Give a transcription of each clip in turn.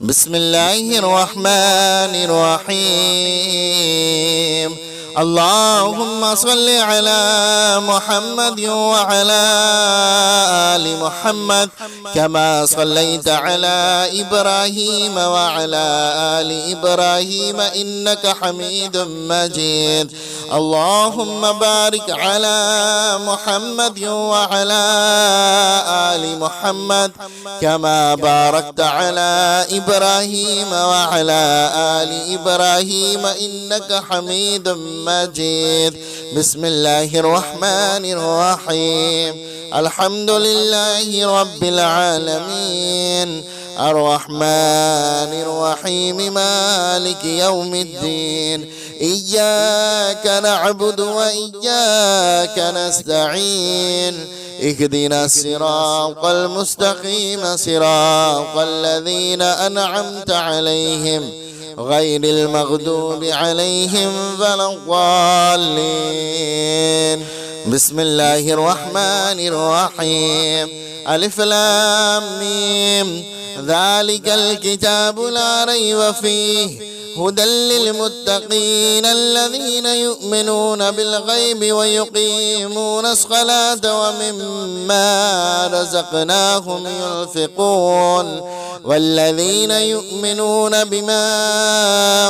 بسم الله الرحمن الرحيم. اللهم صل على محمد وعلى آل محمد كما صليت على إبراهيم وعلى آل إبراهيم إنك حميد مجيد. اللهم بارك على محمد وعلى آل محمد كما باركت على إبراهيم وعلى آل إبراهيم إنك حميد مجيد. بسم الله الرحمن الرحيم. الحمد لله رب العالمين الرحمن الرحيم مالك يوم الدين. إياك نعبد وإياك نستعين. اهدنا الصراط المستقيم صراط الذين أنعمت عليهم غير المغضوب عليهم ولا الضالين. بسم الله الرحمن الرحيم. ألف لام ميم. ذلك الكتاب لا ريب فيه هدى للمتقين الذين يؤمنون بالغيب ويقيمون الصلاة ومما رزقناهم ينفقون والذين يؤمنون بما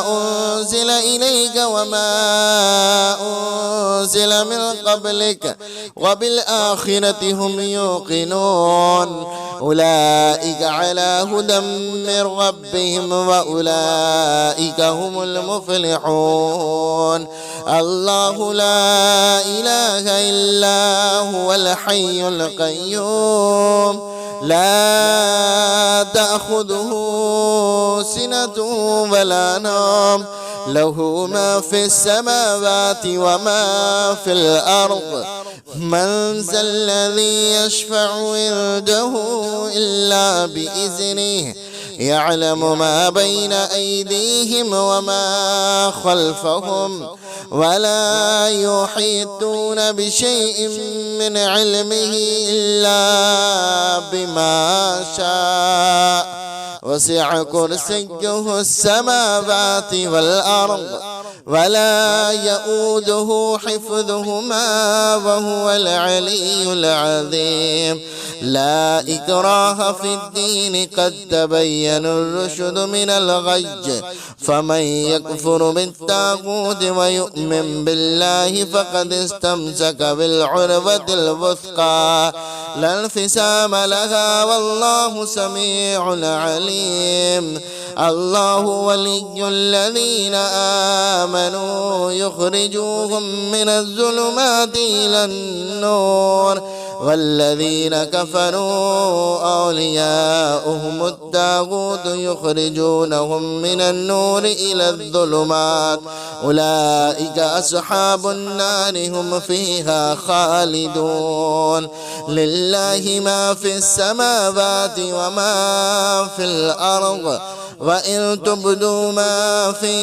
أنزل إليك وما أنزل من قبلك وبالآخرة هم يوقنون. أولئك على هدى من ربهم وأولئك هم المفلحون. الله لا إله إلا هو الحي القيوم لا تأخذه سنة ولا نوم له ما في السماوات وما في الأرض. من ذا الذي يشفع عنده إلا بإذنه يعلم ما بين أيديهم وما خلفهم ولا يحيطون بشيء من علمه إلا بما شاء. وسع كرسيه السماوات والأرض ولا يؤوده حفظهما وهو العلي العظيم. لا إكراه في الدين قد تبين الرشد من الغي. فمن يكفر بالطاغوت ويؤمن بالله فقد استمسك بالعروة الوثقى لا انفصام لها والله سميع عليم. الله ولي الذين آمنوا يخرجوهم من الظلمات إلى النور والذين كفروا أولياؤهم الطاغوت يخرجونهم من النور إلى الظلمات. أولئك أصحاب النار هم فيها خالدون. لله ما في السماوات وما في الأرض وإن تبدوا ما في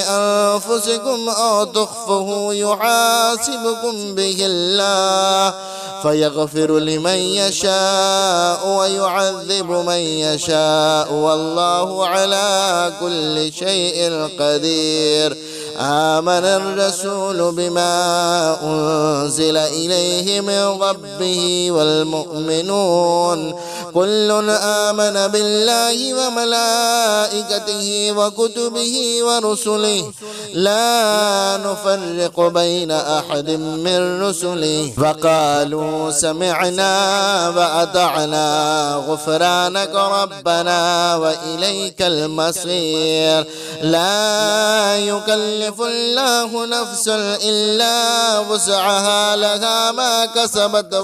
أنفسكم أو تخفوه يحاسبكم به الله فيغفر لمن يشاء ويعذب من يشاء والله على كل شيء قدير. آمن الرسول بما أنزل إليه من ربه والمؤمنون كل آمن بالله وملائكته وكتبه ورسله لا نفرق بين أحد من رسله وقالوا سمعنا وأطعنا غفرانك ربنا وإليك المصير. لا يكلف الله نفسا إلا وسعها لها ما كسبت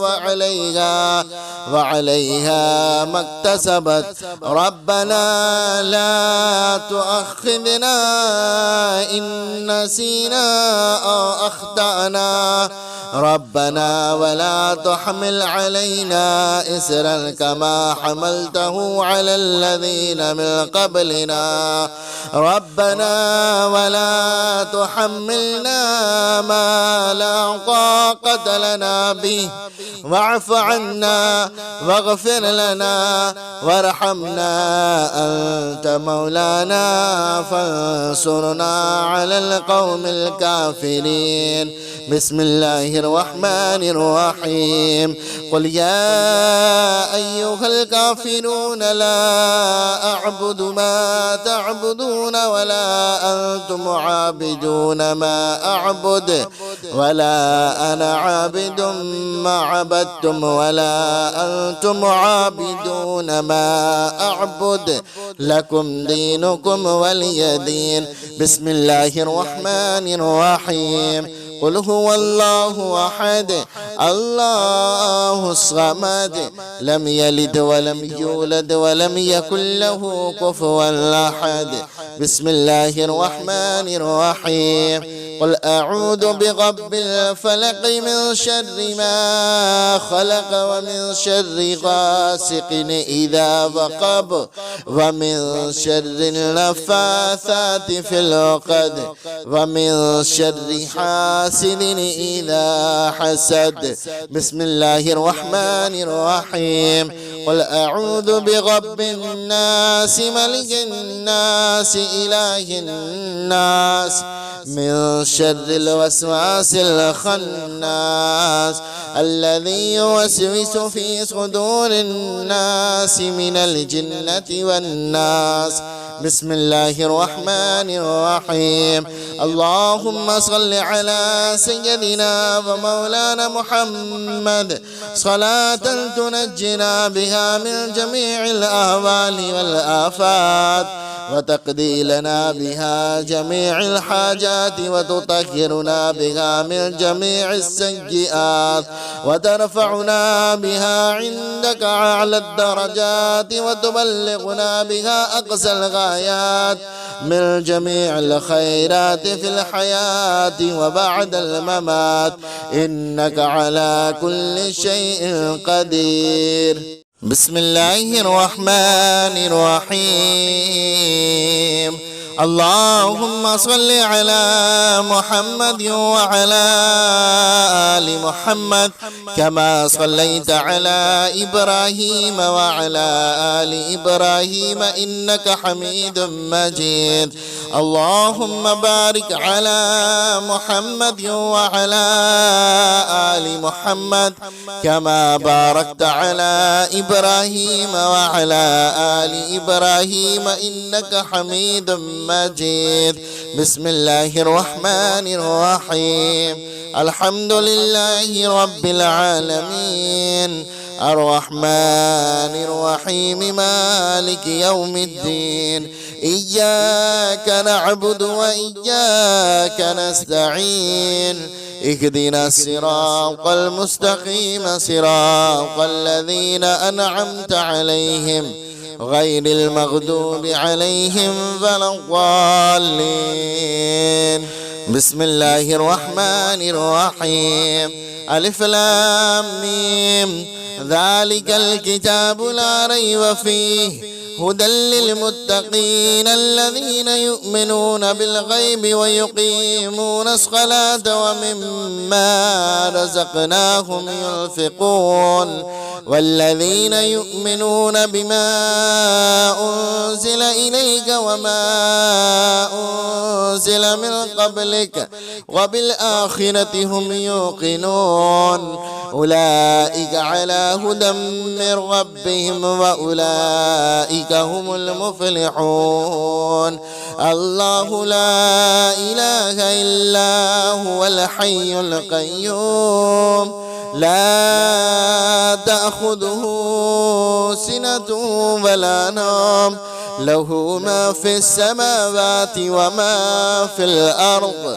وعليها ما اكتسبت. ربنا لا تؤاخذنا إن نسينا أو أخطأنا ربنا ولا تحمل علينا إسرا كما حملته على الذين من قبلنا ربنا ولا تحملنا ما لا طاقة لنا به واعف عنا واغفر لنا وارحمنا أنت مولانا فانصرنا على القوم الكافرين. بسم الله الرحمن الرحيم. قل يا أيها الكافرون لا أعبد ما تعبدون ولا أنتم عابدون ما أعبد ولا أنا عابد ما عبدتم ولا أنتم عابدون ما أعبد لكم دينكم ولي دين. بسم الله الرحمن الرحيم. قل هو الله أحد الله الصمد لم يلد ولم يولد ولم يكن له كفوا أحد. بسم الله الرحمن الرحيم. قل أعوذ برب الفلق من شر ما خلق ومن شر غاسق إذا وقب ومن شر النفاثات في العقد ومن شر حاسد إذا حسد. بسم الله الرحمن الرحيم. قل أعوذ برب الناس ملك الناس إله الناس من شر الوسواس الخناس الذي يوسوس في صدور الناس من الجنة والناس. بسم الله الرحمن الرحيم. اللهم صل على سيدنا ومولانا محمد صلاة تنجنا بها من جميع الأهوال والآفات وتقضي لنا بها جميع الحاجات وتطهرنا بها من جميع السيئات وترفعنا بها عندك أعلى الدرجات وتبلغنا بها أقصى الغايات من جميع الخيرات في الحياة وبعد الممات إنك على كل شيء قدير. بسم الله الرحمن الرحيم. اللهم صل على محمد وعلى آل محمد كما صليت على إبراهيم وعلى آل إبراهيم إنك حميد مجيد. اللهم بارك على محمد وعلى آل محمد كما باركت على إبراهيم وعلى آل إبراهيم إنك حميد مجيد. بسم الله الرحمن الرحيم. الحمد لله رب العالمين الرحمن الرحيم مالك يوم الدين. إياك نعبد وإياك نستعين. اهدنا الصراط المستقيم صراط الذين أنعمت عليهم غير المغضوب عليهم ولا الضالين. بسم الله الرحمن الرحيم. ألف لام ميم. ذلك الكتاب لا ريب فيه هدى للمتقين الذين يؤمنون بالغيب ويقيمون الصلاة ومما رزقناهم ينفقون والذين يؤمنون بما أنزل إليك وما أنزل من قبلك وبالآخرة هم يوقنون أولئك على هدى من ربهم وأولئك هم المفلحون. الله لا إله إلا هو الحي القيوم لا تأخذه سنة ولا نوم له ما في السماوات وما في الأرض.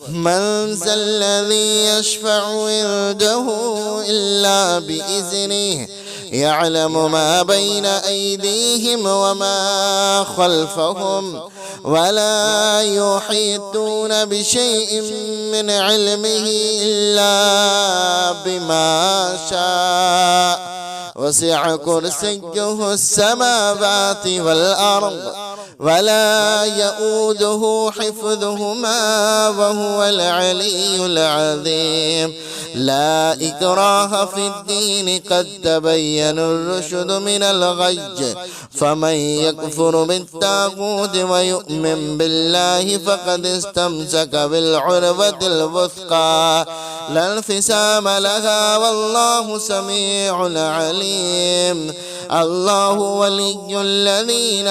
من ذا الذي يشفع عنده إلا بإذنه يعلم ما بين أيديهم وما خلفهم ولا يحيطون بشيء من علمه إلا بما شاء وسع كرسيه السماوات والأرض ولا يؤوده حفظهما وهو العلي العظيم. لا إكراه في الدين قد تبين الرشد من الغي، فمن يكفر بالطاغوت ويؤمن بالله فقد استمسك بالعروة الوثقى لا انفصام لها والله سميع عليم. الله ولي الذين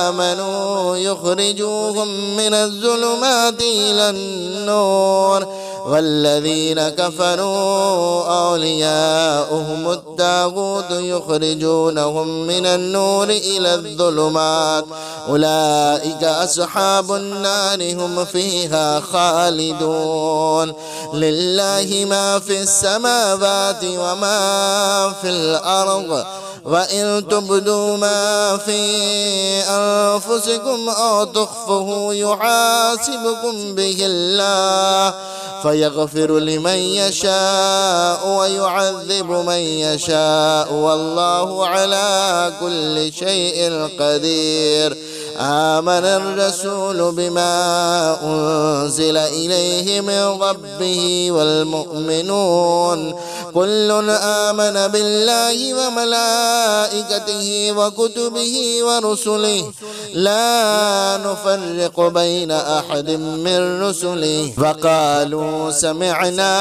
آمنوا يخرجوهم من الظلمات إلى النور، والذين كفروا أولياؤهم الطاغوت يخرجونهم من النور إلى الظلمات أولئك أصحاب النار هم فيها خالدون. لله ما في السماوات وما في الأرض، وإن تبدوا ما في أنفسكم أو تخفوه يحاسبكم به الله فيغفر لمن يشاء ويعذب من يشاء والله على كل شيء قدير. آمن الرسول بما أنزل إليه من ربه والمؤمنون كل آمن بالله وملائكته وكتبه ورسله لا نفرق بين أحد من رسله وقالوا سمعنا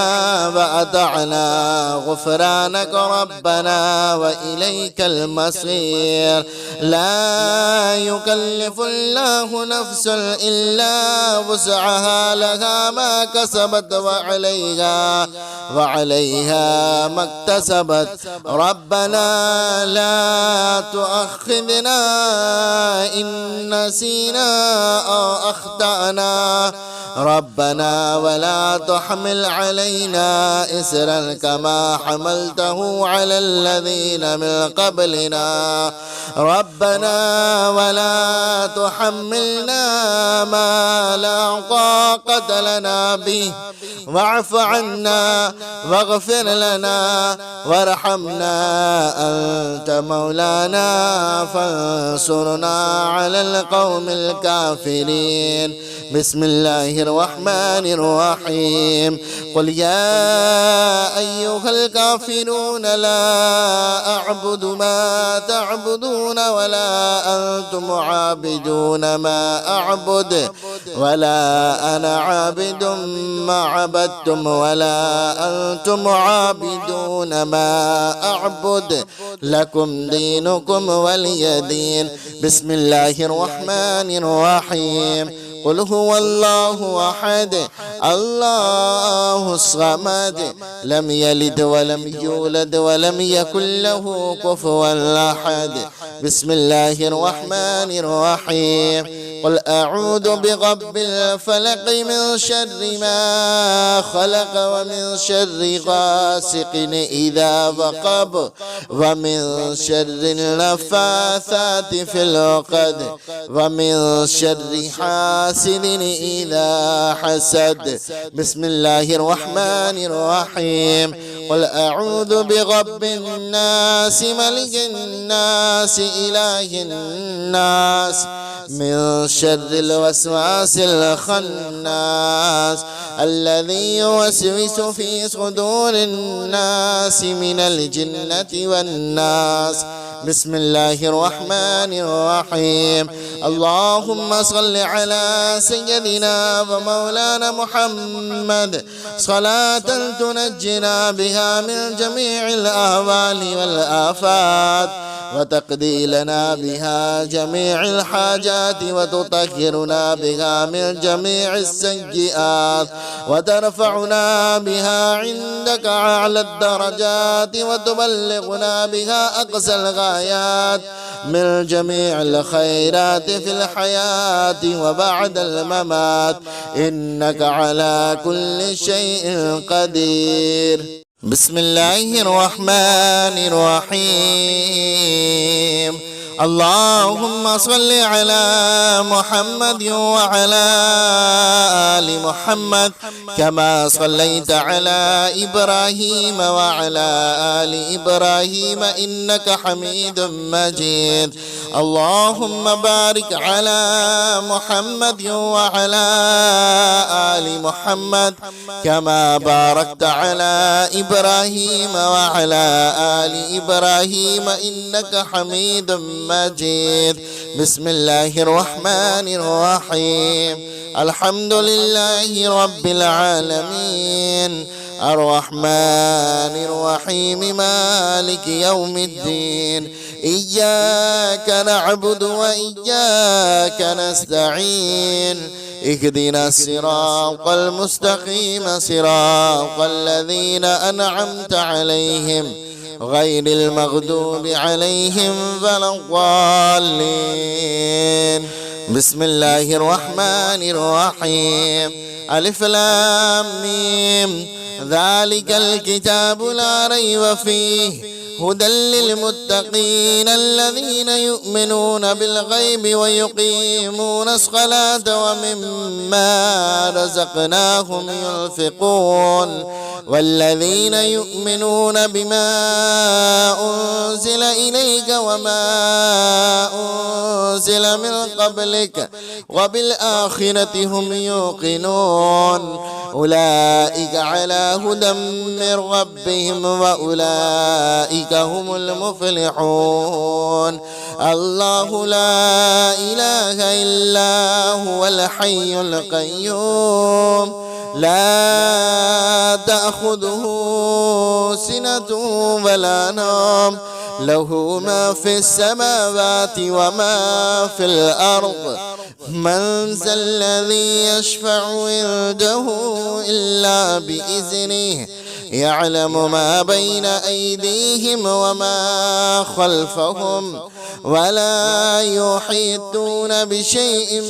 وأطعنا غفرانك ربنا وإليك المصير. لا يكلف الله نفسا إلا وسعها لها ما كسبت وعليها ما اكتسبت. ربنا لا تؤاخذنا إن نسينا أو أخطأنا ربنا ولا تحمل علينا إسرا كما حملته على الذين من قبلنا ربنا ولا تحملنا ما لا طاقة لنا به واعف عنا واغفر لنا وارحمنا أنت مولانا فانصرنا على القوم الكافرين. بسم الله الرحمن الرحيم. قل يا أيها الكافرون لا أعبد ما تعبدون ولا أنتم عابدون ما أعبد ولا أنا عابد ما عبدتم ولا أنتم عابدون ما أعبد لكم دينكم ولي دين. بسم الله الرحمن الرحيم. قل هو الله أحد الله الصمد لم يلد ولم يولد ولم يكن له كفوا أحد. بسم الله الرحمن الرحيم. قل أعوذ برب الفلق من شر ما خلق ومن شر غاسق إذا وقب ومن شر النفاثات في العقد ومن شر حاسد إذا حسد. بسم الله الرحمن الرحيم. قل أعوذ برب الناس ملك الناس إله الناس من شر الوسواس الخناس الذي يوسوس في صدور الناس من الجنة والناس. بسم الله الرحمن الرحيم. اللهم صل على سيدنا ومولانا محمد صلاة تنجنا بها من جميع الأهوال والآفات وتقضي لنا بها جميع الحاجات وتطهرنا بها من جميع السيئات وترفعنا بها عندك أعلى الدرجات وتبلغنا بها أقصى الغايات من جميع الخيرات في الحياة وبعد الممات إنك على كل شيء قدير. بسم الله الرحمن الرحيم. اللهم صل على محمد وعلى آل محمد كما صليت على إبراهيم وعلى آل إبراهيم إنك حميد مجيد. اللهم بارك على محمد وعلى آل محمد كما باركت على إبراهيم وعلى آل إبراهيم إنك حميد مجيد. بسم الله الرحمن الرحيم. الحمد لله رب العالمين الرحمن الرحيم مالك يوم الدين. إياك نعبد وإياك نستعين. اهدنا الصراط المستقيم صراط الذين أنعمت عليهم غير المغضوب عليهم ولا الضالين. بسم الله الرحمن الرحيم. ألف لام ميم. ذلك الكتاب لا ريب فيه هدى للمتقين الذين يؤمنون بالغيب ويقيمون الصلاة ومما رزقناهم ينفقون والذين يؤمنون بما أنزل إليك وما أنزل من قبلك وبالآخرة هم يوقنون أولئك على هدى من ربهم وأولئك هم المفلحون. الله لا إله إلا هو الحي القيوم لا تأخذه سنة ولا نوم له ما في السماوات وما في الأرض. من ذا الذي يشفع عنده إلا بإذنه يعلم ما بين أيديهم وما خلفهم ولا يحيطون بشيء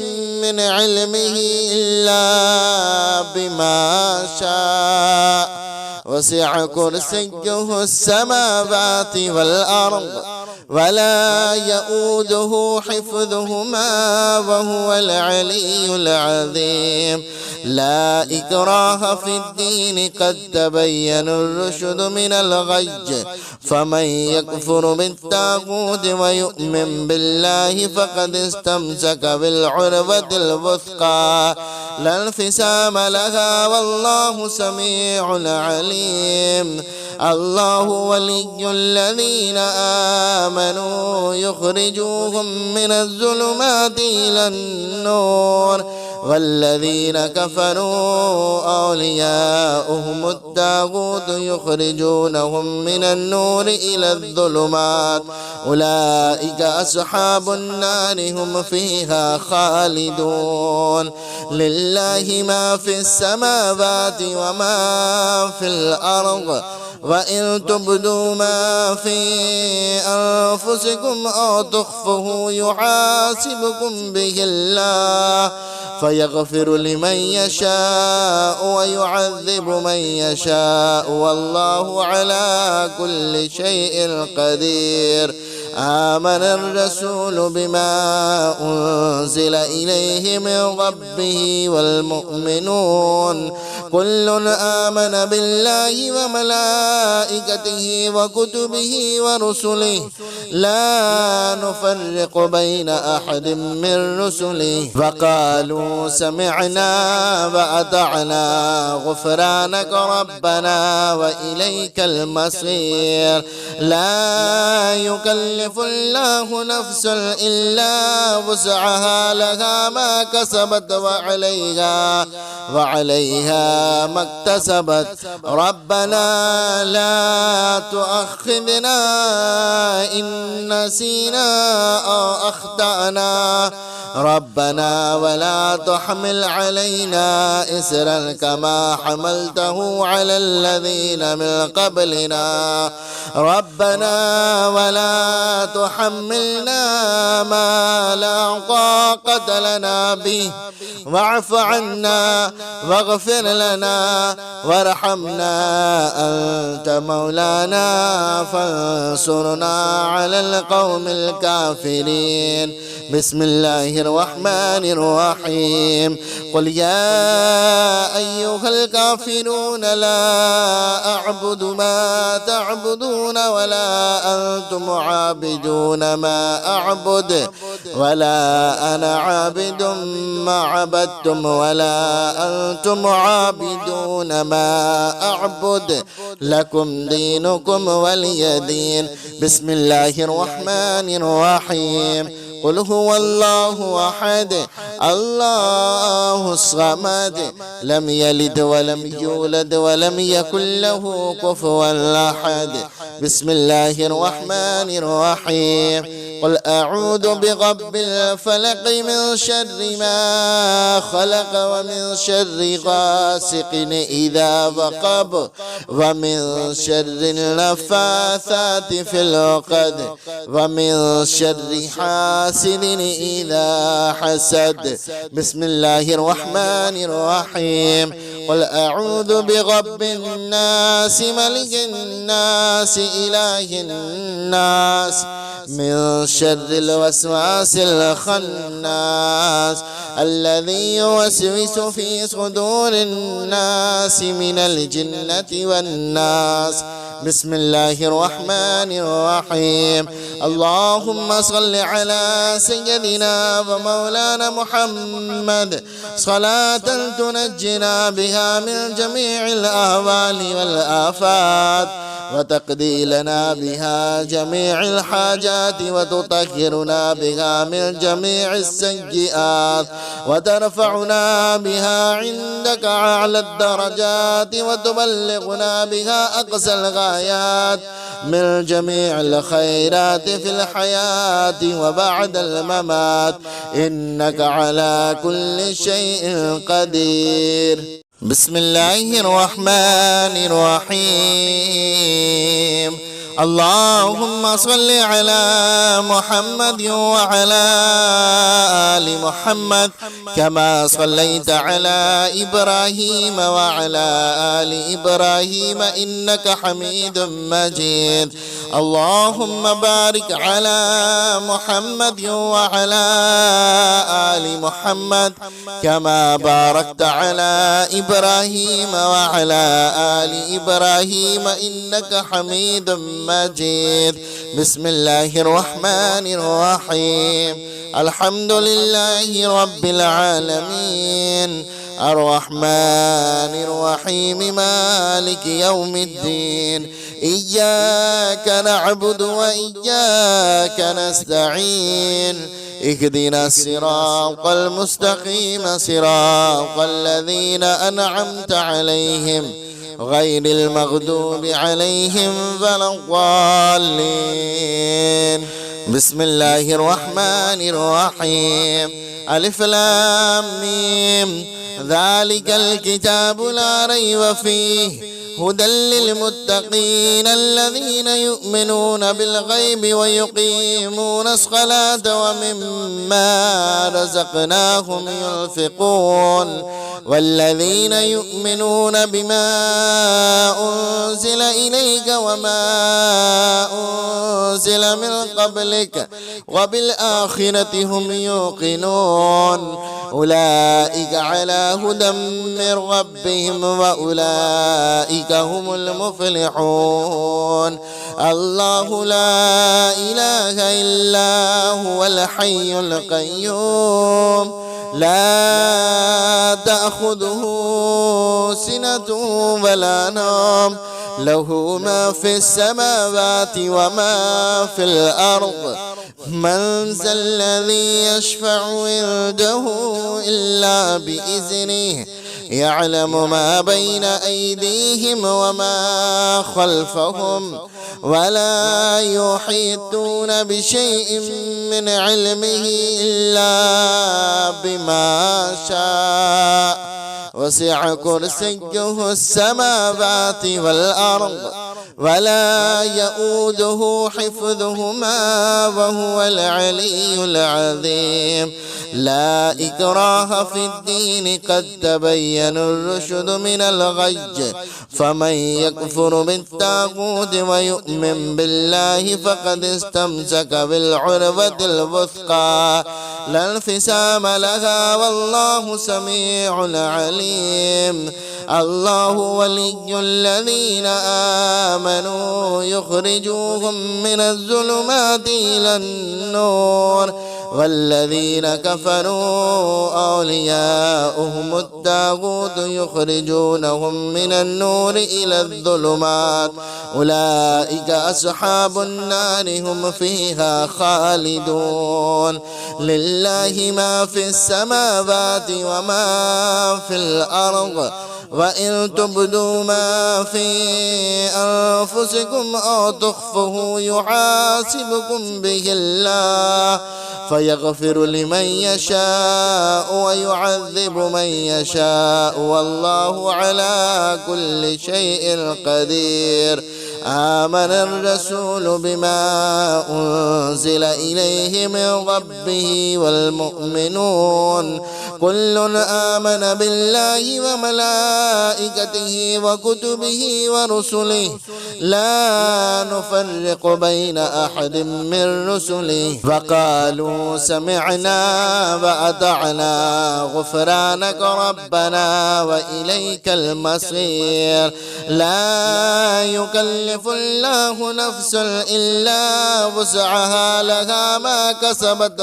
من علمه إلا بما شاء. وسع كرسيه السماوات والأرض ولا يؤوده حفظهما وهو العلي العظيم. لا إكراه في الدين قد تبين الرشد من الغي فمن يكفر بالطاغوت ويؤمن بالله فقد استمسك بالعروة الوثقى لا انفصام لها والله سميع عليم. الله ولي الذين آمنوا يخرجوهم من الظلمات إلى النور والذين كفروا أولياؤهم الطاغوت يخرجونهم من النور إلى الظلمات أولئك أصحاب النار هم فيها خالدون. لله ما في السماوات وما في الأرض وإن تبدوا ما في أنفسكم أو تخفوه يحاسبكم به الله فيغفر لمن يشاء ويعذب من يشاء والله على كل شيء قدير. آمن الرسول بما أنزل إليه من ربه والمؤمنون كل آمن بالله وملائكته وكتبه ورسله لا نفرق بين أحد من رسله وقالوا سمعنا وأطعنا غفرانك ربنا وإليك المصير. لا يكلف الله نفسا إلا وسعها لها ما كسبت وعليها ما اكتسبت. ربنا لا تؤاخذنا إن نسينا أو أخطأنا ربنا ولا تحمل علينا إسرا كما حملته على الذين من قبلنا ربنا ولا تحملنا ما لا طاقة لنا به واعف عنا واغفر لنا لنا وارحمنا، أنت مولانا فانصرنا على القوم الكافرين. بسم الله الرحمن الرحيم. قل يا أيها الكافرون لا أعبد ما تعبدون ولا أنتم عابدون ما أعبد ولا أنا عابد ما عبدتم ولا أنتم عابدون ما أعبد، لكم دينكم ولي دين. بسم الله الرحمن الرحيم. قل هو الله أحد الله الصمد لم يلد ولم يولد ولم يكن له كفوا أحد. بسم الله الرحمن الرحيم. قل أعوذ برب الفلق من شر ما خلق ومن شر غاسق إذا وقب ومن شر النفاثات في العقد ومن شر حاسد إذا حسد. بسم الله الرحمن الرحيم. قل أعوذ برب الناس ملك الناس إله الناس من شر الوسواس الخناس الذي يوسوس في صدور الناس من الجنة والناس. بسم الله الرحمن الرحيم. اللهم صل على سيدنا ومولانا محمد صلاة تنجنا بها من جميع الأهوال والآفات وتقضي لنا بها جميع الحاجات وتطهرنا بها من جميع السيئات وترفعنا بها عندك أعلى الدرجات وتبلغنا بها أقصى الغايات من جميع الخيرات في الحياة وبعد الممات، إنك على كل شيء قدير. بسم الله الرحمن الرحيم. اللهم صل على محمد وعلى آل محمد كما صليت على إبراهيم وعلى آل إبراهيم إنك حميد مجيد. اللهم بارك على محمد وعلى آل محمد كما باركت على إبراهيم وعلى آل إبراهيم إنك حميد مجيد. بسم الله الرحمن الرحيم. الحمد لله رب العالمين الرحمن الرحيم مالك يوم الدين. إياك نعبد وإياك نستعين. اهدنا الصراط المستقيم صراط الذين أنعمت عليهم غير المغضوب عليهم ولا الضالين. بسم الله الرحمن الرحيم. ألف لام ميم. ذلك الكتاب لا ريب فيه هدى للمتقين الذين يؤمنون بالغيب ويقيمون الصلاة ومما رزقناهم ينفقون والذين يؤمنون بما أنزل إليك وما أنزل من قبلك وبالآخرة هم يوقنون أولئك على هدى من ربهم وأولئك هم المفلحون. الله لا إله إلا هو الحي القيوم لا تأخذه سنة ولا نوم له ما في السماوات وما في الأرض. من ذا الذي يشفع عنده إلا بإذنه يعلم ما بين أيديهم وما خلفهم ولا يحيطون بشيء من علمه إلا بما شاء وسع كرسيه السماوات والأرض ولا يؤوده حفظهما وهو العلي العظيم. لا إكراه في الدين قد تبين الرشد من الغي، فمن يكفر بالطاغوت ويؤمن بالله فقد استمسك بالعروة الوثقى لا انفصام لها والله سميع عليم. الله ولي الذين آمنوا يخرجوهم من الظلمات إلى النور، والذين كفروا أولياؤهم الطاغوت يخرجونهم من النور إلى الظلمات، أولئك أصحاب النار هم فيها خالدون. لله ما في السماوات وما في الأرض، وإن تبدوا ما في أنفسكم أو تخفوه يحاسبكم به الله فيغفر لمن يشاء ويعذب من يشاء والله على كل شيء قدير. آمن الرسول بما أنزل إليه من ربه والمؤمنون كل آمن بالله وملائكته وكتبه ورسله لا نفرق بين أحد من رسله فقالوا سمعنا وأطعنا غفرانك ربنا وإليك المصير. لا يكلف الله نفسا إلا وسعها لها ما كسبت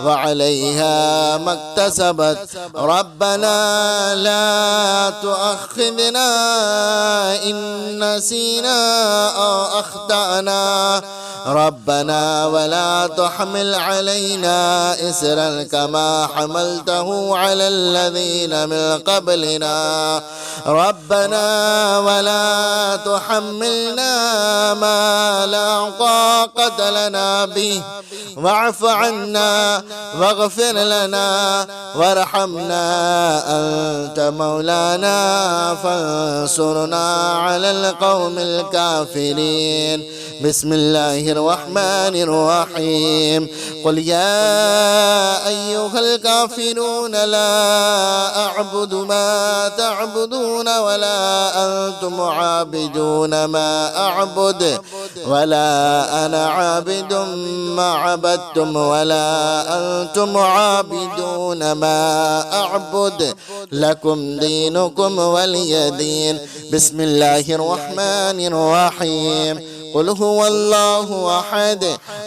وعليها ما اكتسبت. ربنا لا تؤاخذنا إن نسينا أو أخطأنا ربنا ولا تحمل علينا إسرا كما حملته على الذين من قبلنا ربنا ولا تحملنا ما لا طاقة لنا به واعف عنا واغفر لنا وارحمنا أنت مولانا فانصرنا على القوم الكافرين. بسم الله الرحمن الرحيم. قل يا أيها الكافرون لا أعبد ما تعبدون ولا أنتم عابدون ما أعبد ولا أنا عابد ما عبدتم ولا أنتم عابدون ما أعبد لكم دينكم ولي دين. بسم الله الرحمن الرحيم. قل هو الله أحد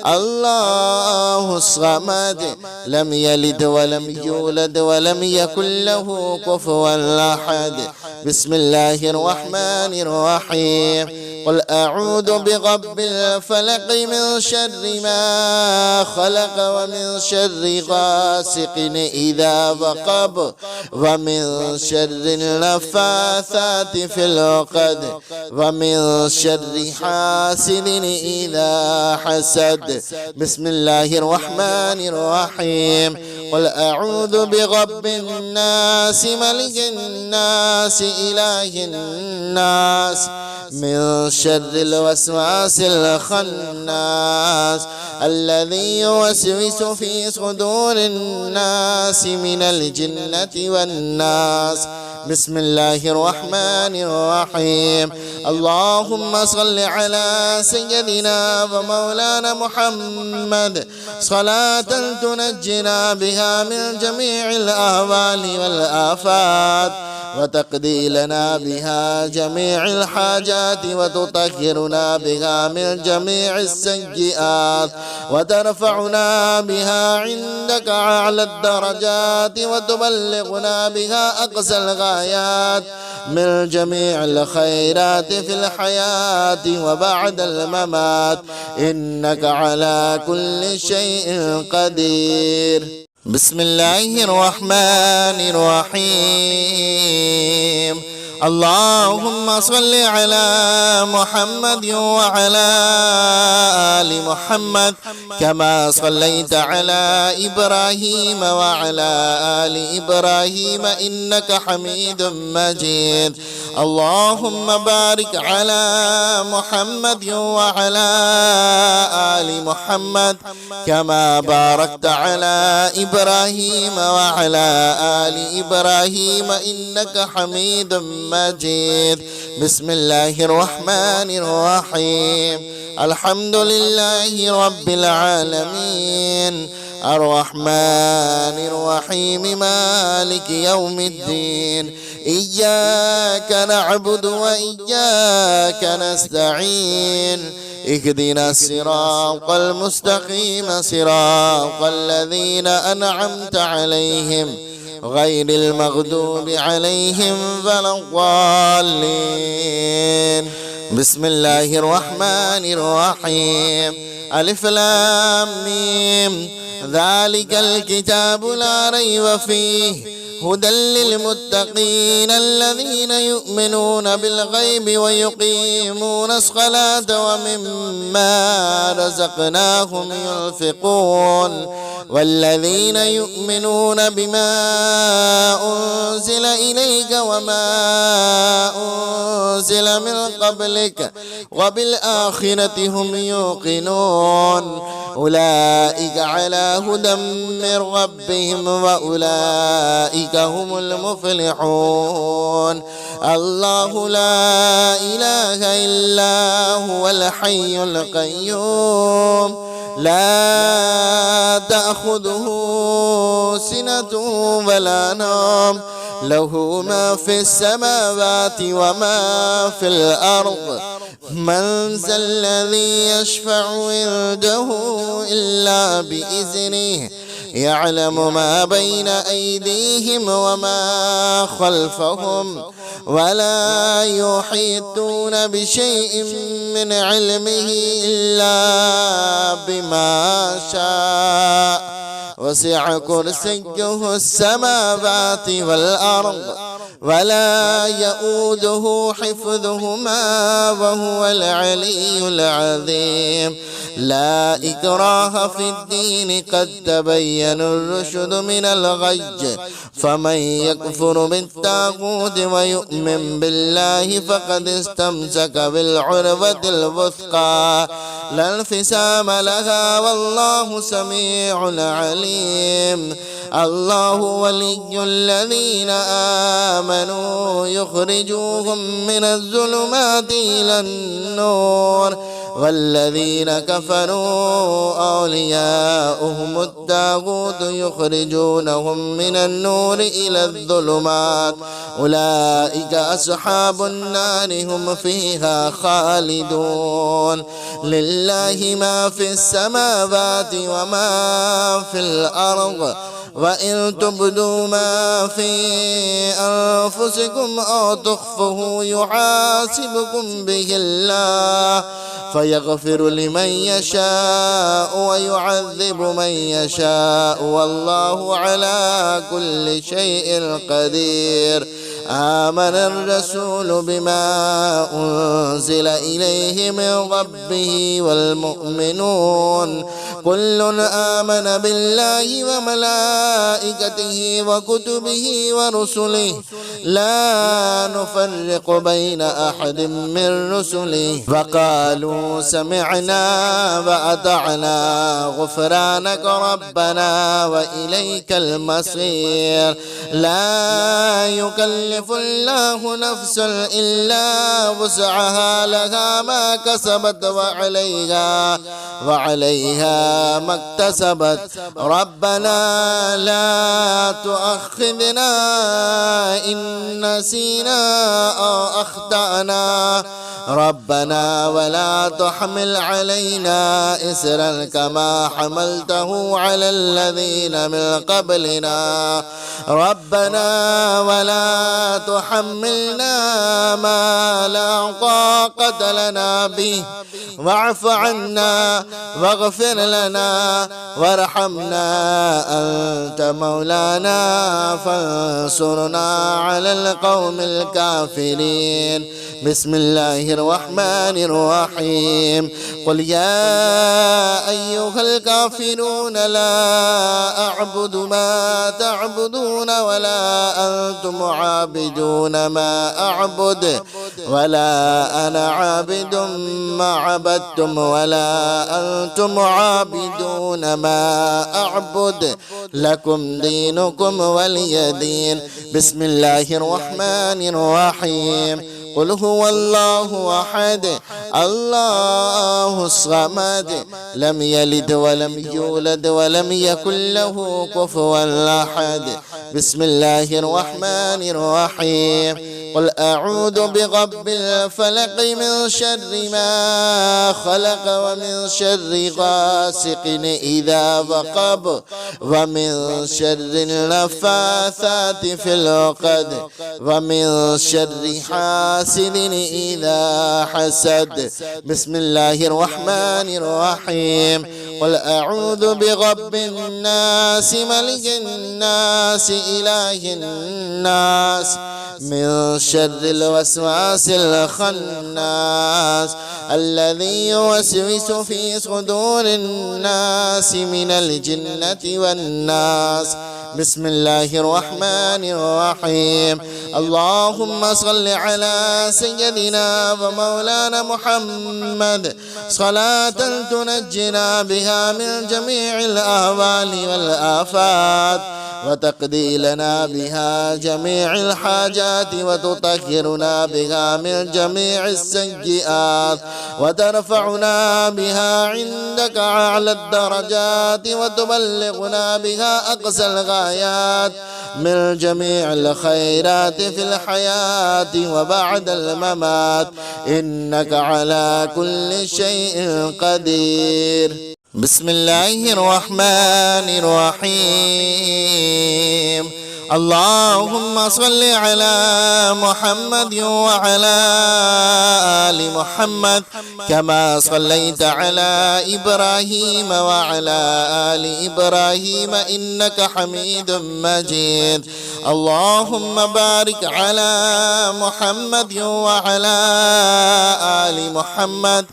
الله الصمد لم يلد ولم يولد ولم يكن له كفوا أحد. بسم الله الرحمن الرحيم. قل أعوذ برب الفلق من شر ما خلق ومن شر غاسق إذا وقب ومن شر النفاثات في العقد ومن شر حاسد إذا حسد. بسم الله الرحمن الرحيم. قل أعوذ برب الناس ملك الناس إله الناس من شر الوسواس الخناس الذي يوسوس في صدور الناس من الجنة والناس. بسم الله الرحمن الرحيم. اللهم صل على سيدنا ومولانا محمد صلاة تنجنا بها من جميع الأهوال والآفات وتقضي لنا بها جميع الحاجات وتطهرنا بها من جميع السيئات وترفعنا بها عندك أعلى الدرجات وتبلغنا بها أقصى الغايات من جميع الخيرات في الحياة وبعد الممات إنك على كل شيء قدير. بسم الله الرحمن الرحيم. اللهم صل على محمد وعلى آل محمد كما صليت على إبراهيم وعلى آل إبراهيم إنك حميد مجيد. اللهم بارك على محمد وعلى آل محمد كما باركت على إبراهيم وعلى آل إبراهيم إنك حميد مجيد. بسم الله الرحمن الرحيم. الحمد لله رب العالمين الرحمن الرحيم مالك يوم الدين. إياك نعبد وإياك نستعين. اهدنا الصراط المستقيم صراط الذين أنعمت عليهم غير المغضوب عليهم ولا الضالين. بسم الله الرحمن الرحيم. ألف لام ميم. ذلك الكتاب لا ريب فيه هدى للمتقين الذين يؤمنون بالغيب ويقيمون الصلاة ومما رزقناهم ينفقون والذين يؤمنون بما أنزل إليك وما أنزل من قبلك وبالآخرة هم يوقنون أولئك على هدى من ربهم وأولئك هم المفلحون. الله لا إله إلا هو الحي القيوم لا تأخذه سنة ولا نوم له ما في السماوات وما في الأرض. من ذا الذي يشفع عنده إلا بإذنه يعلم ما بين أيديهم وما خلفهم ولا يحيطون بشيء من علمه إلا بما شاء. وسع كرسيه السماوات والأرض ولا يؤوده حفظهما وهو العلي العظيم. لا إكراه في الدين قد تبين الرشد من الغي. فمن يكفر بالطاغوت ويؤمن بالله فقد استمسك بالعروة الوثقى لا انفصام لها والله سميع عليم. الله ولي الذين آمنوا يخرجوهم من الظلمات إلى النور والذين كفروا أولياؤهم الطاغوت يخرجونهم من النور إلى الظلمات أولئك أصحاب النار هم فيها خالدون. لله ما في السماوات وما في الأرض وإن تبدوا ما في أنفسكم أو تخفوه يحاسبكم به الله فيغفر لمن يشاء ويعذب من يشاء والله على كل شيء قدير. آمن الرسول بما أنزل إليه من ربه والمؤمنون كل آمن بالله وملائكته وكتبه ورسله لا نفرق بين أحد من رسله فقالوا سمعنا وأطعنا غفرانك ربنا وإليك المصير. لا يكلف الله نفسا إلا وسعها لها ما كسبت وعليها ما اكتسبت. ربنا لا تؤاخذنا إن نسينا أو أخطأنا ربنا ولا تحمل علينا إسرا كما حملته على الذين من قبلنا ربنا ولا تحملنا ما لا طاقة لنا به واعف عنا واغفر لنا وارحمنا أنت مولانا فانصرنا على القوم الكافرين. بسم الله الرحمن الرحيم. قل يا أيها الكافرون لا أعبد ما تعبدون ولا أنتم عابدون ما أعبد ولا أنا عابد ما عبدتم ولا أنتم عابدون ما أعبد لكم دينكم ولي دين. بسم الله الرحمن الرحيم. قل هو الله أحد الله الصمد لم يلد ولم يولد ولم يكن له كفوا أحد. بسم الله الرحمن الرحيم. قل أعوذ برب الفلق من شر ما خلق ومن شر غاسق إذا وقب ومن شر النفاثات في العقد ومن شر حاسد إذا حسد. بسم الله الرحمن الرحيم. قل أعوذ برب الناس ملك الناس إله الناس من شر الوسواس الخناس الذي يوسوس في صدور الناس من الجنة والناس. بسم الله الرحمن الرحيم. اللهم صل على سيدنا ومولانا محمد صلاة تنجنا بها من جميع الأهوال والآفات وتقضي لنا بها جميع الحاجات وتطهرنا بها من جميع السيئات وترفعنا بها عندك أعلى الدرجات وتبلغنا بها أقصى الغايات من جميع الخيرات في الحياة وبعد الممات إنك على كل شيء قدير. بسم الله الرحمن الرحيم. اللهم صل على محمد وعلى آل محمد كما صليت على إبراهيم وعلى آل إبراهيم إنك حميد مجيد. اللهم بارك على محمد وعلى آل محمد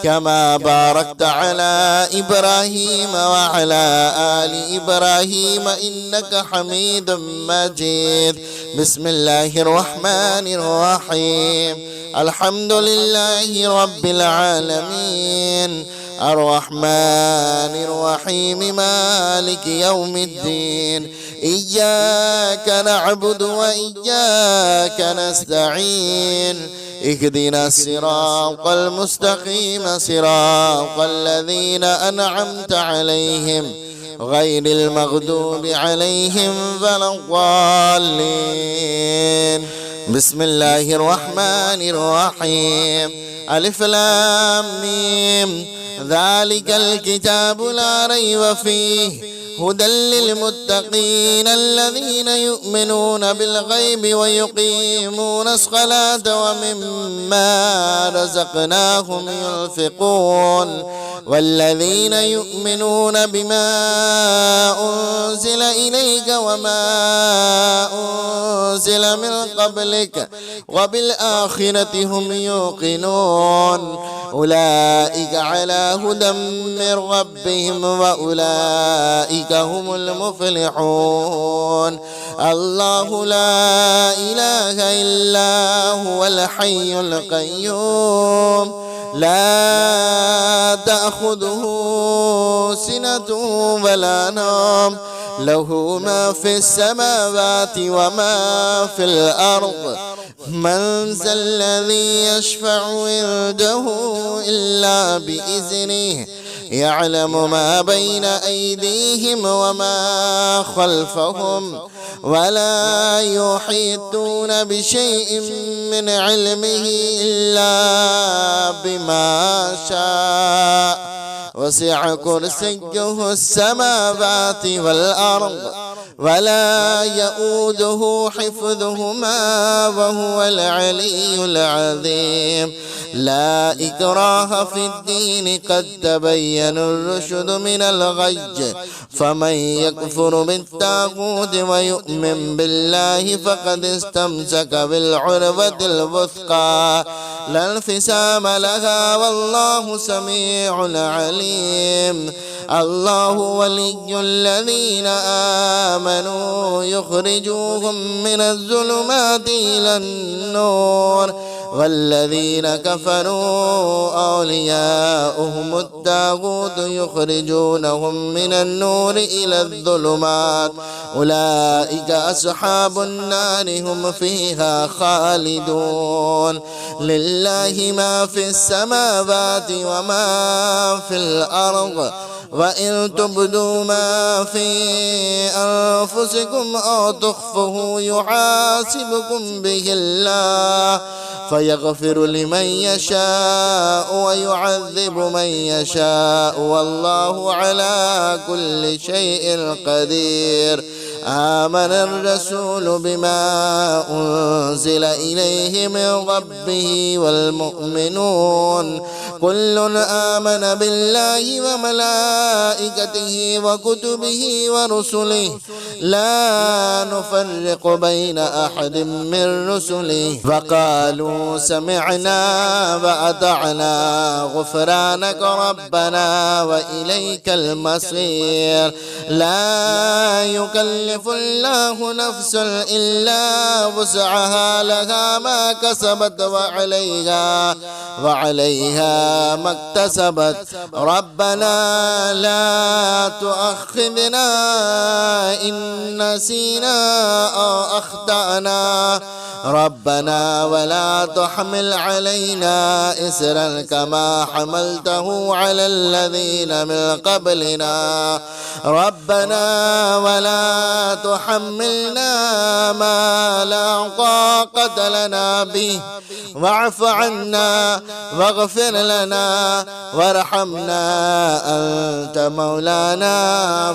كما باركت على إبراهيم وعلى آل إبراهيم إنك حميد مجيد. بسم الله الرحمن الرحيم. الحمد لله رب العالمين الرحمن الرحيم مالك يوم الدين إياك نعبد وإياك نستعين اهدنا الصراط المستقيم صراط الذين أنعمت عليهم غير المغضوب عليهم ولا الضالين. بسم الله الرحمن الرحيم. ألف لام ميم ذلك الكتاب لا ريب فيه هدى للمتقين الذين يؤمنون بالغيب ويقيمون الصلاة ومما رزقناهم ينفقون والذين يؤمنون بما أنزل إليك وما أنزل من قبلك وبالآخرة هم يوقنون أولئك على هدى من ربهم وأولئك هم المفلحون. الله لا إله إلا هو الحي القيوم لا تأخذه سنة ولا نوم له ما في السماوات وما في الأرض من ذا الذي يشفع عنده إلا بإذنه يعلم ما بين أيديهم وما خلفهم ولا يحيطون بشيء من علمه إلا بما شاء وسع كرسيه السماوات والأرض ولا يؤوده حفظهما وهو العلي العظيم. لا إكراه في الدين قد تبين الرشد من الغي، فمن يكفر بالطاغوت ويؤمن بالله فقد استمسك بالعروة الوثقى لا انفصام لها والله سميع عليم. الله ولي الذين آمنوا يخرجوهم من الظلمات إلى النور، والذين كفروا أولياؤهم الطاغوت يخرجونهم من النور إلى الظلمات، أولئك أصحاب النار هم فيها خالدون. لله ما في السماوات وما في الأرض، وإن تبدوا ما في أنفسكم أو تخفوه يحاسبكم به الله فيغفر لمن يشاء ويعذب من يشاء والله على كل شيء قدير. آمن الرسول بما أنزل إليه من ربه والمؤمنون كل آمن بالله وملائكته وكتبه ورسله لا نفرق بين أحد من رسله وقالوا سمعنا وأطعنا غفرانك ربنا وإليك المصير. لا يكلف الله نفسا إلا وسعها لها ما كسبت وعليها ما اكتسبت. ربنا لا تؤاخذنا إن نسينا أو أخطأنا ربنا ولا تحمل علينا إسرا كما حملته على الذين من قبلنا ربنا ولا تحملنا ما لا طاقة لنا به واعف عنا واغفر لنا وارحمنا أنت مولانا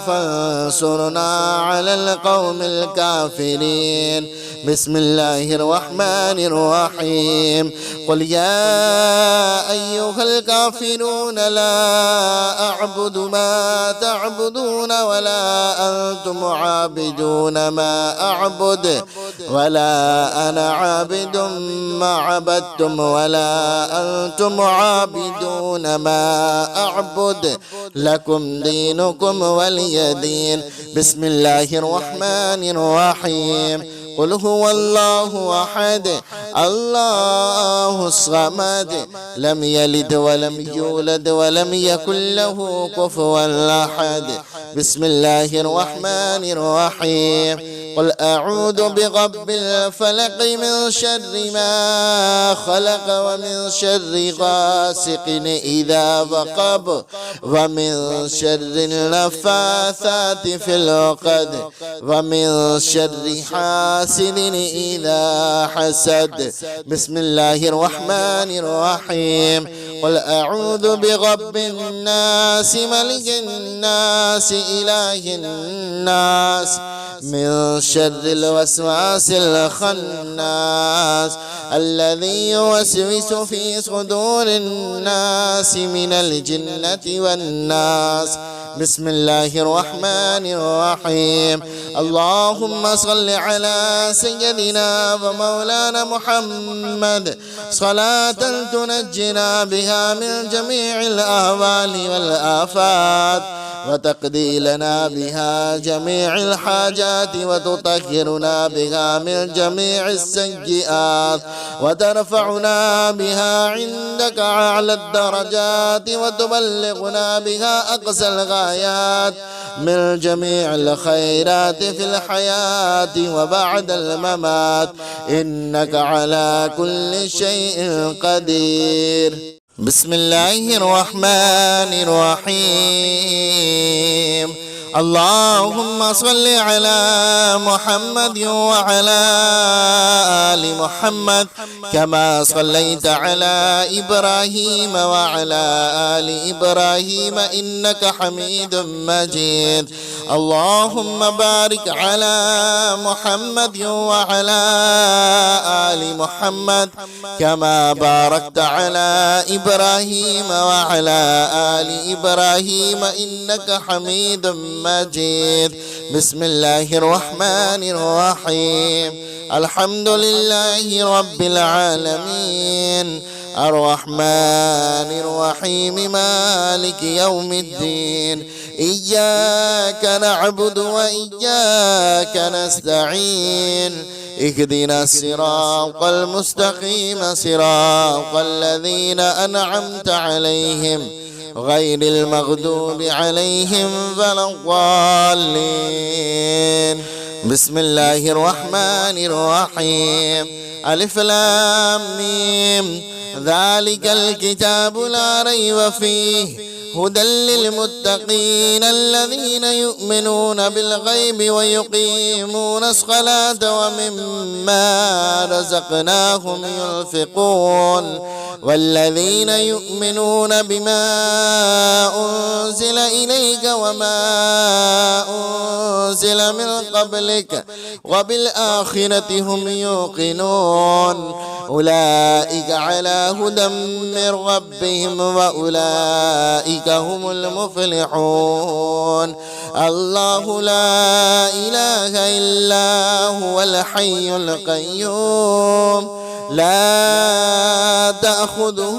فانصرنا على القوم الكافرين. بسم الله الرحمن الرحيم. قل يا أيها الكافرون لا أعبد ما تعبدون ولا أنتم عابدون ما أعبد ولا أنا عابد ما عبدتم ولا أنتم عابدون ما أعبد لكم دينكم ولي دين. بسم الله الرحمن الرحيم. قل هو الله أحد الله الصمد لم يلد ولم يولد ولم يكن له كفوا أحد. بسم الله الرحمن الرحيم. قل أعوذ برب الفلق من شر ما خلق ومن شر غاسق إذا وقب ومن شر النفاثات في العقد ومن شر حاسد إذا حسد. بسم الله الرحمن الرحيم. قل أعوذ برب الناس ملك الناس إله الناس من شر الوسواس الخناس الذي يوسوس في صدور الناس من الجنة والناس. بسم الله الرحمن الرحيم. اللهم صل على سيدنا ومولانا محمد صلاة تنجنا بها من جميع الأهوال والآفات وتقضي لنا بها جميع الحاجات وتطهرنا بها من جميع السيئات وترفعنا بها عندك أعلى الدرجات وتبلغنا بها أقصى الغايات من جميع الخيرات في الحياة وبعد الممات إنك على كل شيء قدير. بسم الله الرحمن الرحيم. اللهم صل على محمد وعلى آل محمد كما صليت على إبراهيم وعلى آل إبراهيم إنك حميد مجيد. اللهم بارك على محمد وعلى آل محمد كما باركت على إبراهيم وعلى آل إبراهيم إنك حميد مجيد. بسم الله الرحمن الرحيم. الحمد لله رب العالمين الرحمن الرحيم مالك يوم الدين. إياك نعبد وإياك نستعين. اهدنا الصراط المستقيم صراط الذين أنعمت عليهم غير المغضوب عليهم ولا الضالين. بسم الله الرحمن الرحيم. ألف لام ميم. ذلك الكتاب لا ريب فيه هدى للمتقين الذين يؤمنون بالغيب ويقيمون الصلاة ومما رزقناهم ينفقون والذين يؤمنون بما أنزل إليك وما أنزل من قبلك وبالآخرة هم يوقنون أولئك على هدى من ربهم وأولئك هم المفلحون. الله لا إله إلا هو الحي القيوم لا تأخذه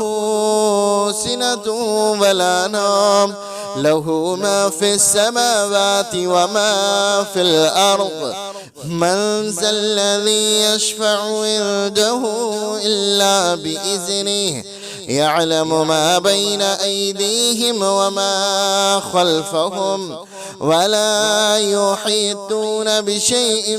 سنة ولا نوم له ما في السماوات وما في الأرض. من ذا الذي يشفع عنده إلا بإذنه يعلم ما بين أيديهم وما خلفهم ولا يحيطون بشيء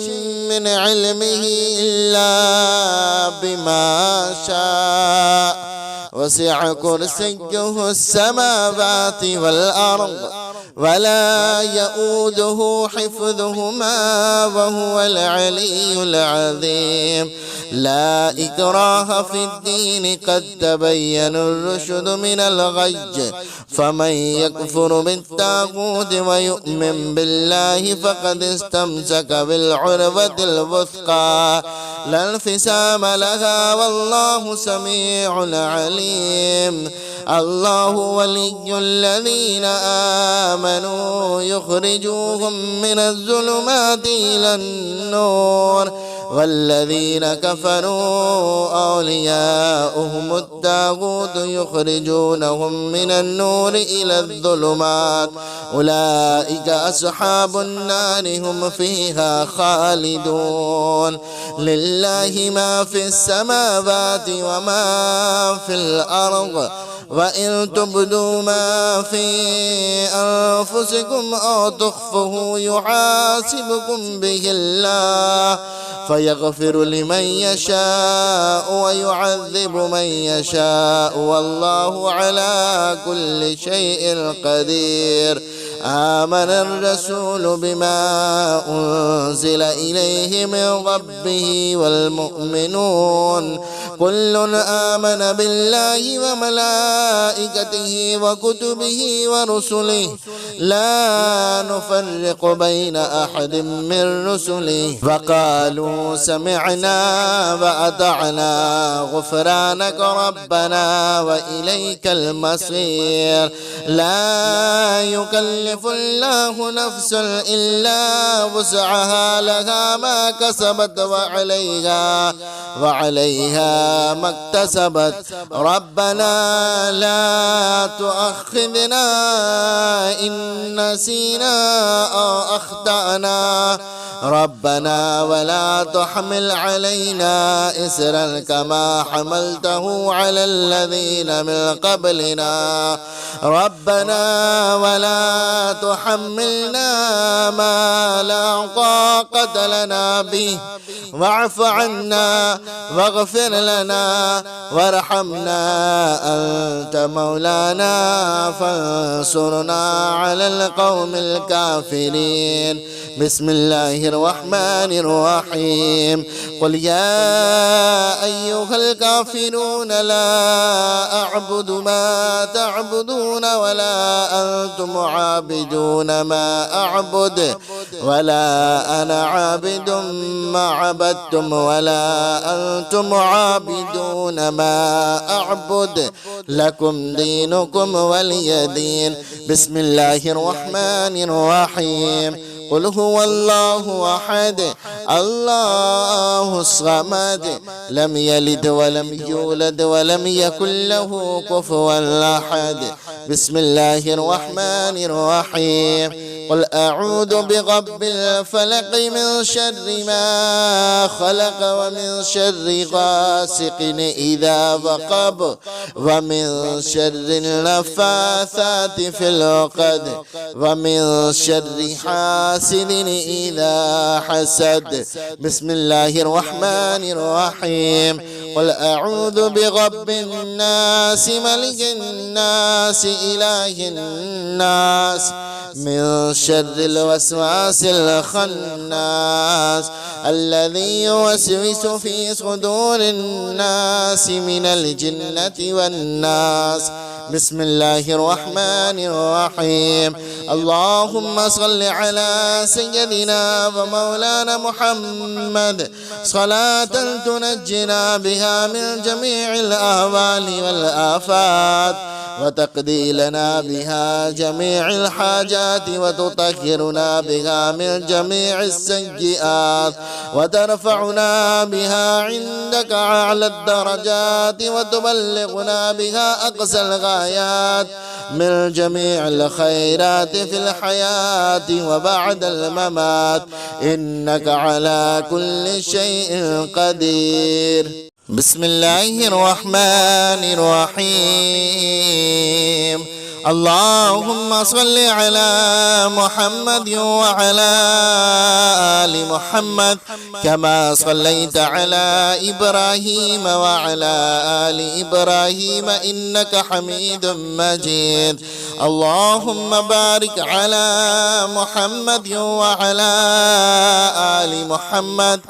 من علمه إلا بما شاء. وسع كرسيه السماوات والأرض ولا يؤوده حفظهما وهو العلي العظيم. لا إكراه في الدين قد تبين الرشد من الغي. فمن يكفر بالطاغوت ويؤمن بالله فقد استمسك بالعروة الوثقى لا انفصام لها والله سميع عليم. الله ولي الذين آمنوا يخرجوهم من الظلمات إلى النور والذين كفروا أولياؤهم الطاغوت يخرجونهم من النور إلى الظلمات أولئك أصحاب النار هم فيها خالدون. لله ما في السماوات وما في الأرض وإن تبدوا ما في أنفسكم أو تخفوه يحاسبكم به الله فيغفر لمن يشاء ويعذب من يشاء والله على كل شيء قدير. آمن الرسول بما أنزل إليه من ربه والمؤمنون كل آمن بالله وملائكته وكتبه ورسله لا نفرق بين أحد من رسله فقالوا سمعنا وأطعنا غفرانك ربنا وإليك المصير. لا يكلف الله نفسا إلا وسعها لها ما كسبت وعليها ما اكتسبت. ربنا لا تؤاخذنا إن نسينا أو أخطأنا ربنا ولا تحمل علينا إسرا كما حملته على الذين من قبلنا ربنا ولا تحملنا ما لا طاقة لنا به واعف عنا واغفر لنا وارحمنا أنت مولانا فانصرنا على القوم الكافرين. بسم الله الرحمن الرحيم. قل يا أيها الكافرون لا أعبد ما تعبدون ولا أنتم عابدون ما أعبد ولا أنا عابد ما عبدتم ولا أنتم عابدون ما أعبد لكم دينكم ولي دين. بسم الله الرحمن الرحيم. قل هو الله أحد الله الصمد لم يلد ولم يولد ولم يكن له كفوا أحد. بسم الله الرحمن الرحيم. قل أعوذ برب الفلق من شر ما خلق ومن شر غاسق إذا وقب ومن شر النفاثات في العقد ومن شر حاسد إذا حسد. بسم الله الرحمن الرحيم. قل أعوذ برب الناس ملك الناس إله الناس من شر الوسواس الخناس الذي يوسوس في صدور الناس من الجنة والناس. بسم الله الرحمن الرحيم. اللهم صل على سيدنا ومولانا محمد صلاة تنجنا بها من جميع الأهوال والآفات وتقضي لنا بها جميع الحاجات وتطهرنا بها من جميع السيئات وترفعنا بها عندك أعلى الدرجات وتبلغنا بها أقصى الغايات من جميع الخيرات في الحياة وبعد الممات إنك على كل شيء قدير. بسم الله الرحمن الرحيم. اللهم صل على محمد وعلى آل محمد كما صليت على إبراهيم وعلى آل إبراهيم إنك حميد مجيد. اللهم بارك على محمد وعلى آل محمد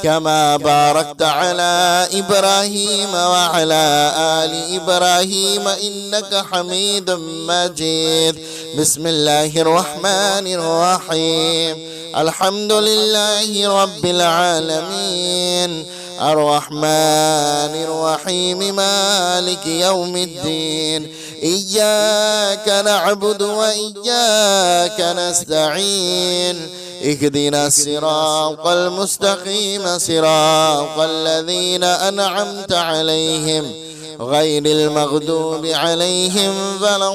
كما باركت على إبراهيم وعلى آل إبراهيم إنك حميد مجيد. بسم الله الرحمن الرحيم. الحمد لله رب العالمين الرحمن الرحيم مالك يوم الدين إياك نعبد وإياك نستعين اهدنا الصراط المستقيم صراط الذين أنعمت عليهم غير المغضوب عليهم ولا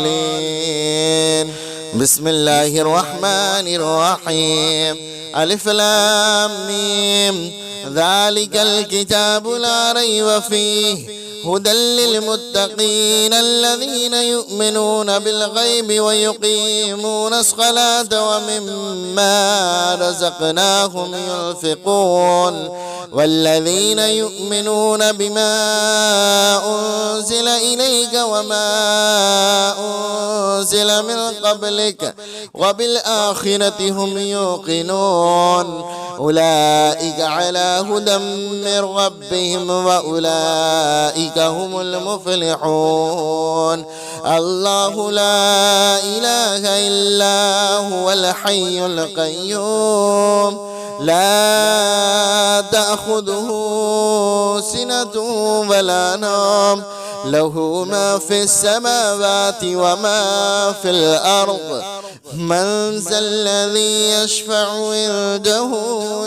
الضالين. بسم الله الرحمن الرحيم. ألف لام ميم ذلك الكتاب لا ريب فيه هدى للمتقين الذين يؤمنون بالغيب ويقيمون الصلاة ومما رزقناهم ينفقون والذين يؤمنون بما أنزل إليك وما أنزل من قبلك وبالآخرة هم يوقنون أولئك على هدى من ربهم وأولئك هم المفلحون. الله لا إله إلا هو الحي القيوم لا تأخذه سنة ولا نوم له ما في السماوات وما في الأرض من ذا الذي يشفع عنده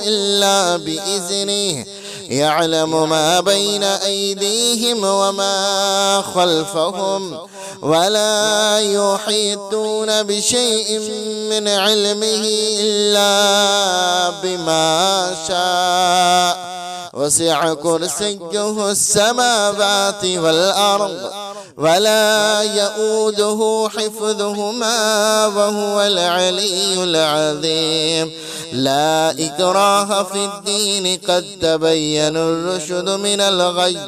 إلا بإذنه يعلم ما بين أيديهم وما خلفهم ولا يحيطون بشيء من علمه إلا بما شاء وسع كرسيه السماوات والأرض ولا يؤوده حفظهما وهو العلي العظيم. لا إكراه في الدين قد تبين الرشد من الغي،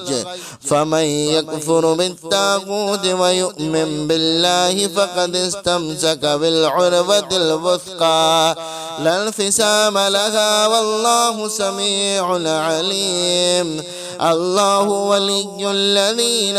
فمن يكفر بالطاغوت ويؤمن بالله فقد استمسك بالعروة الوثقى لا انفصام لها والله سميع عليم. الله ولي الذين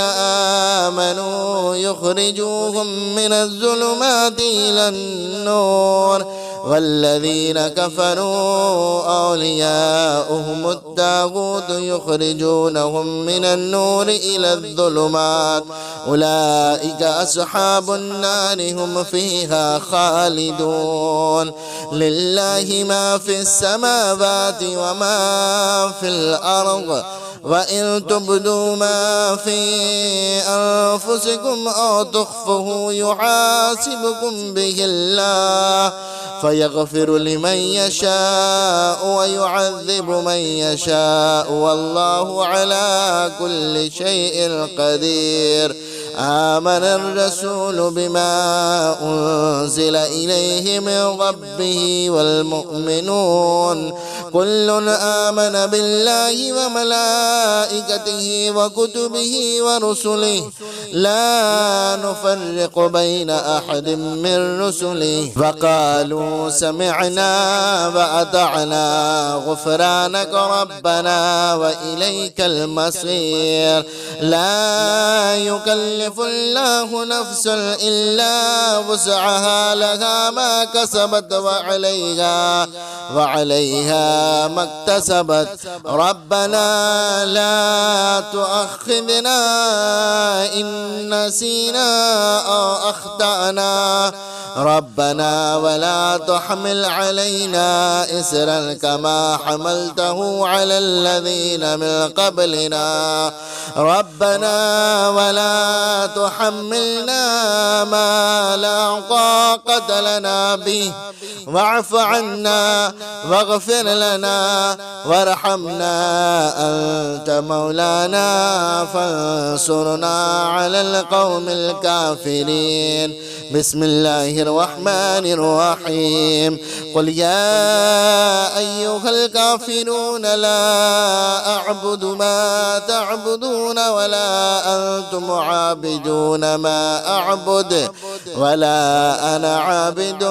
آمنوا يخرجوهم من الظلمات إلى النور والذين كفروا أولياؤهم الطاغوت يخرجونهم من النور إلى الظلمات أولئك أصحاب النار هم فيها خالدون. لله ما في السماوات وما في الأرض وإن تبدوا ما في أنفسكم أو تخفوه يحاسبكم به الله فيغفر لمن يشاء ويعذب من يشاء والله على كل شيء قدير. آمن الرسول بما أنزل إليه من ربه والمؤمنون كل آمن بالله وملائكته وكتبه ورسله لا نفرق بين أحد من رسله وقالوا سمعنا وأطعنا غفرانك ربنا وإليك المصير. لا يكلف الله نفسا إلا وسعها لها ما كسبت وعليها ما اكتسبت. ربنا لا تؤاخذنا إن نسينا أو أخطأنا ربنا ولا تحمل علينا إسرا كما حملته على الذين من قبلنا ربنا ولا تحملنا ما لا طاقة لنا به واعف عنا واغفر لنا وارحمنا أنت مولانا فانصرنا على القوم الكافرين. بسم الله الرحمن الرحيم. قل يا أيها الكافرون لا أعبد ما تعبدون ولا أنتم عابدون ما أعبد ولا أنا عابد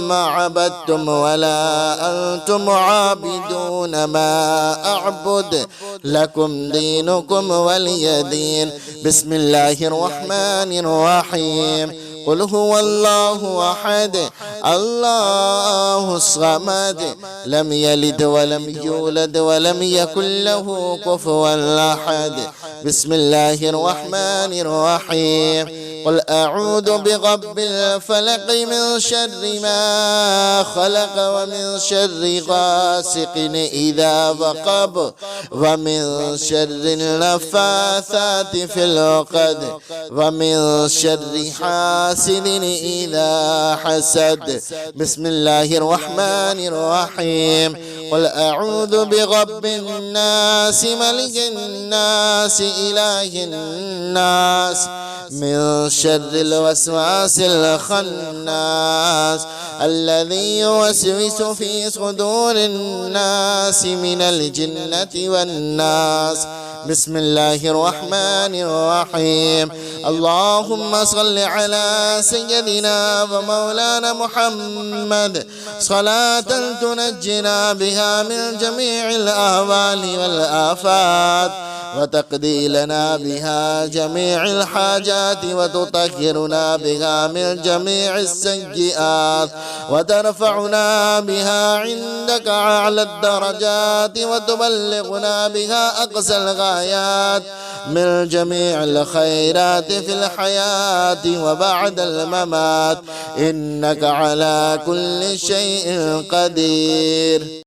ما عبدتم ولا أنتم عابدون ما أعبد لكم دينكم ولي دين. بسم الله الرحمن الرحيم. قل هو الله أحد الله الصمد لم يلد ولم يولد ولم يكن له كفوا أحد. بسم الله الرحمن الرحيم. قل أعوذ برب الفلق من شر ما خلق ومن شر غاسق إذا وقب ومن شر النفاثات في العقد ومن شر حاسد إذا حسد. بسم الله الرحمن الرحيم. قل أعوذ برب الناس ملك الناس إله الناس من شر الوسواس الخناس الذي يوسوس في صدور الناس من الجنة والناس. بسم الله الرحمن الرحيم. اللهم صل على سيدنا ومولانا محمد صلاة تنجنا بها من جميع الأهوال والآفات وتقضي لنا بها جميع الحاجات وتطهرنا بها من جميع السيئات وترفعنا بها عندك أعلى الدرجات وتبلغنا بها أقصى الغايات من جميع الخيرات في الحياة وبعد الممات إنك على كل شيء قدير.